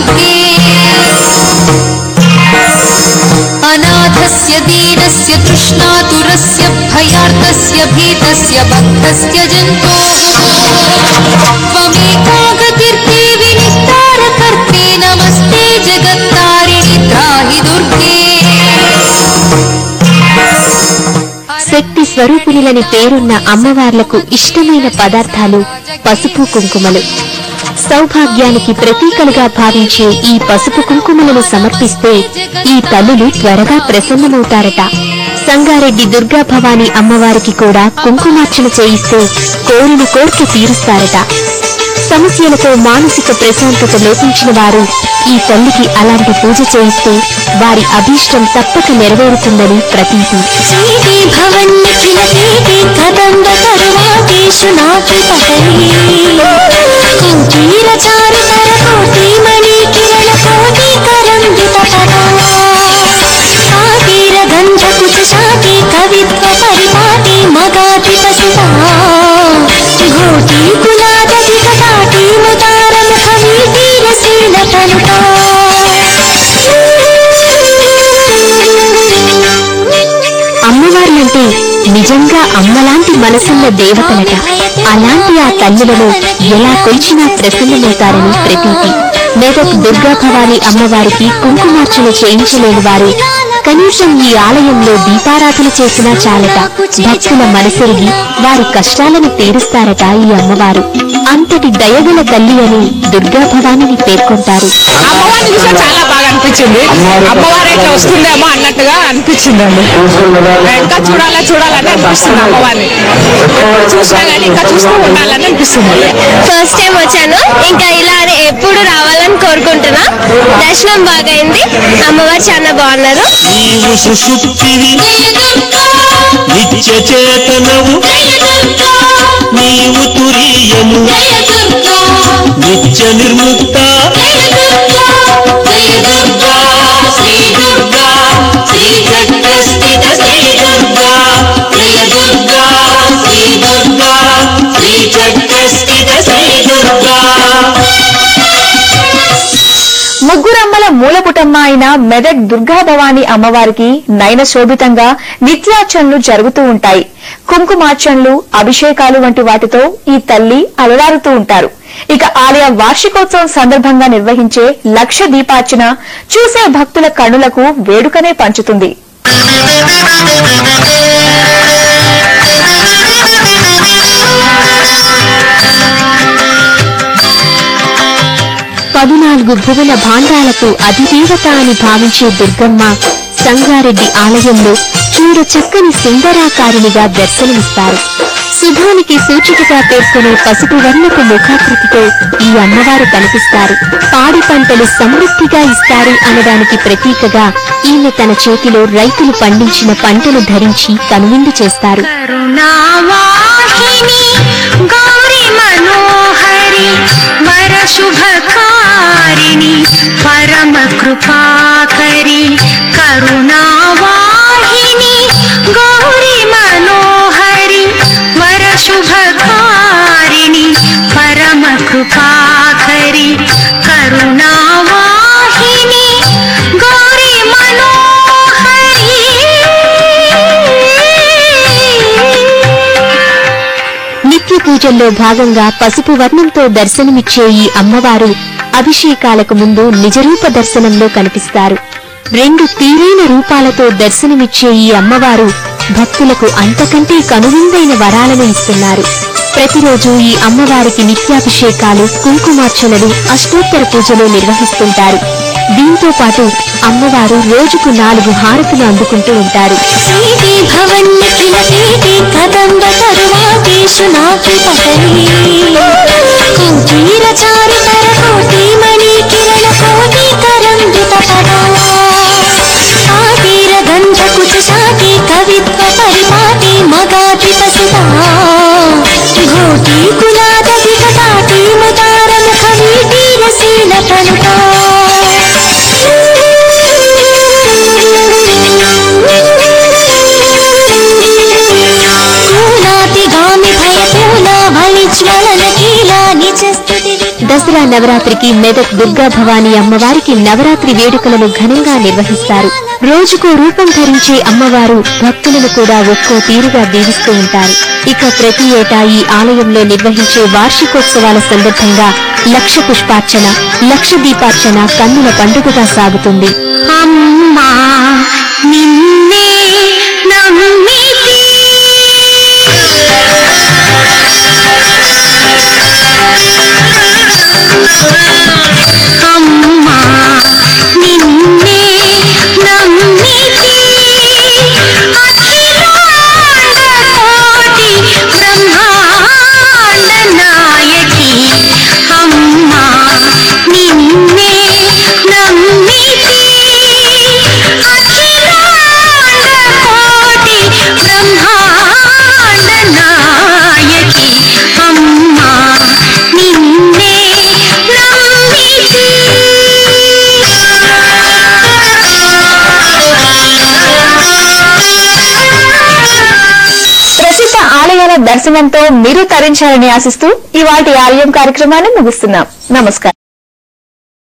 दुर्गे अनाथस्य दीनस्य तृष्णातुरस्य भयार्तस्य भीतस्य भक्तस्य जन्तोः त्वमेका गतिर्देवि निस्तारकर्ते नमस्ते जगत्तारिणि त्राहि दुर्गे శక్తి స్వరూపిణులని పేరున్న అమ్మవార్లకు ఇష్టమైన పదార్థాలు పసుపు కుంకుమలు. సౌభాగ్యానికి ప్రతీకలుగా భావించే ఈ పసుపు కుంకుమలను సమర్పిస్తే ఈ తల్లులు త్వరగా ప్రసన్నమవుతారట. సంగారెడ్డి దుర్గా భవానీ అమ్మవారికి కూడా కుంకుమార్చన చేయిస్తే కోరిన కోర్కె తీరుస్తారట. సమస్యలతో మానసిక ప్రశాంతత లోపించిన వారు ఈ తల్లికి అలాంటి పూజ చేయిస్తే వారి అభీష్టం తప్పక నెరవేరుతుందని ప్రతీతి. అమ్మవార్లంటే నిజంగా అమ్మలాంటి మనసున్న దేవతలట. అలాంటి ఆ తల్లులను ఎలా కొలిచినా ప్రసన్నమవుతారని ప్రతీతి. మెదక్ దుర్గా భవానీ అమ్మవారికి కుంకుమార్చన చేయించలేని వారు కనీసం ఈ ఆలయంలో దీపారాధన చేసినా చాలట. భక్తుల మనసెరిగి వారి కష్టాలను తీరుస్తారట ఈ అమ్మవారు. అంతటి దయగల తల్లి అని దుర్గా భవానీని పేర్కొంటారు. చాలా బాగా అనిపించింది. అమ్మవారు ఎట్లా వస్తుందేమో అన్నట్టుగా అనిపించిందండి. ఇంకా చూడాలని అనిపిస్తుంది. అమ్మవారిని చూసినా కానీ ఇంకా చూస్తూ ఉండాలని అనిపిస్తుంది. ఫస్ట్ టైం వచ్చాను, ఇంకా ఇలానే ఎప్పుడు రావాలని కోరుకుంటున్నా. దర్శనం బాగైంది, అమ్మవారు చాలా బాగున్నారు. నిత్య చేతనవు నీవు తురియము నిత్య నిర్ముక్త శ్రీ దుర్గా శ్రీ దుర్గా శ్రీ చక్రస్థిత శ్రీ దుర్గా ప్రియ దుర్గా శ్రీ దుర్గా శ్రీ చక్రస్థిత శ్రీ దుర్గా. ముగ్గురమ్మల మూలపుటమ్మ అయిన మెదక్ దుర్గా భవానీ అమ్మవారికి నయన శోభితంగా నిత్యార్చనలు జరుగుతూ ఉంటాయి. కుంకుమార్చనలు, అభిషేకాలు వంటి వాటితో ఈ తల్లి అలరారుతూ ఉంటారు. ఇక ఆలయ వార్షికోత్సవం సందర్భంగా నిర్వహించే లక్ష దీపార్చన చూసే భక్తుల కన్నులకు వేడుకనే పంచుతుంది. 14 భువన భాండాలకు అధిదేవత అని భావించే దుర్గమ్మ సంగారెడ్డి ఆలయంలో చూడ చక్కని సుందరాకారినిగా దర్శనమిస్తారు. శుభానికి సూచికగా పేర్కొనే పసుపు వర్ణపు ముఖాకృతితో ఈ అమ్మవారు కనిపిస్తారు. పాడి పంటలు సమృద్ధిగా ఇస్తారు అనడానికి ప్రతీకగా ఈమె తన చేతిలో రైతులు పండించిన పంటను ధరించి కనువిందు చేస్తారు. శుభకారిణి పరమ కృపాకరి కరుణావాహిని గౌరీ మనోహరి వర శుభకారిణి పరమ కృపాకరి కరుణావాహిని గౌరీ మనోహరి. నిత్య పూజల్లో భాగంగా పసుపు వర్ణంతో దర్శనమిచ్చే ఈ అమ్మవారు అభిషేకాలకు ముందు నిజరూప దర్శనంలో కనిపిస్తారు. 2 తీరైన రూపాలతో దర్శనమిచ్చే ఈ అమ్మవారు భక్తులకు అంతకంటే కనువిందైన వరాలను ఇస్తున్నారు. ప్రతిరోజు ఈ అమ్మవారికి నిత్యాభిషేకాలు, కుంకుమార్చనలు, అష్టోత్తర పూజలు నిర్వహిస్తుంటారు. దీంతో పాటు అమ్మవారు రోజుకు 4 హారతులు అందుకుంటూ ఉంటారు. జ్వలన కీలా నిజ దసరా నవరాత్రికి మెదక్ దుర్గా భవానీ అమ్మవారికి నవరాత్రి వేడుకలను ఘనంగా నిర్వహిస్తారు. రోజుకో రూపం ధరించే అమ్మవారు భక్తులను కూడా ఒక్కో తీరుగా దీవిస్తూ ఉంటారు. ఇక ప్రతి ఏటా ఈ ఆలయంలో నిర్వహించే వార్షికోత్సవాల సందర్భంగా లక్ష పుష్పార్చన, లక్ష దీపార్చన కన్నుల పండుగగా సాగుతుంది. అమ్మా నిన్నే నమ్మితి అమ్మా నిన్నే నమ్మితి అఖిలాండ కోటి బ్రహ్మాండ నాయకి అమ్మా నిన్నే నమ్మితి అఖిలాండ కోటి బ్రహ్మాండ నాయకి అమ్మా నిన్నే నమ్మితి. ప్రసిద్ధ ఆలయాల దర్శనంతో మీరు తరించాలని ఆశిస్తూ ఇవాటి ఆలయం కార్యక్రమాన్ని ముగిస్తున్నాం. నమస్కారం.